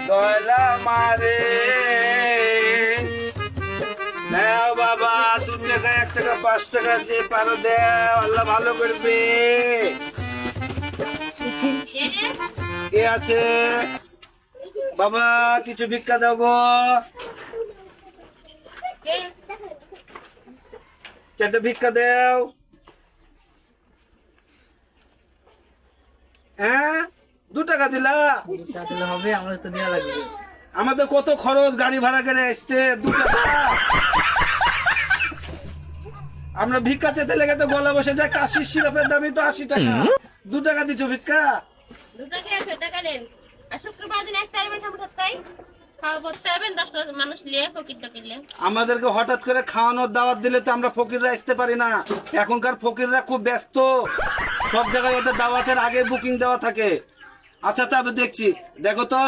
দয়লা মারে দাও বাবা, 2 টাকা 1 টাকা 5 টাকা যে পারো দাও, আল্লাহ ভালো করবে। কে আছে বাবা, কিছু ভিক্ষা দাও গো, 4টা ভিক্ষা দাও। হ্যাঁ 2 টাকা দিলা, হবে আমাদের তো দেওয়া লাগবে। আমাদের কত খরচ গাড়ি ভাড়া করে আসতে, 2 টাকা। আমরা ভিক্ষা চেতে লেগে তো গলা বসে যায়, কাশির সিরাপের দামই তো 80 টাকা, 2 টাকা দিছো ভিক্ষা। 2 টাকা 1 টাকা নেন। আর শুক্রবার দিন আসতে পারবেন সপ্তাহে, খাওয়া করতে পারবেন 10 মানুষ নিয়ে ফকির টকিরলে। আমাদেরকে হঠাৎ করে খাওয়ানোর দাওয়াত দিলে তো আমরা ফকিররা আসতে পারি না। এখনকার ফকিররা খুব ব্যস্ত, সব জায়গায় ওদের দাওয়াতের আগে বুকিং দেওয়া থাকে। আচ্ছা তবে দেখছি, দেখো তো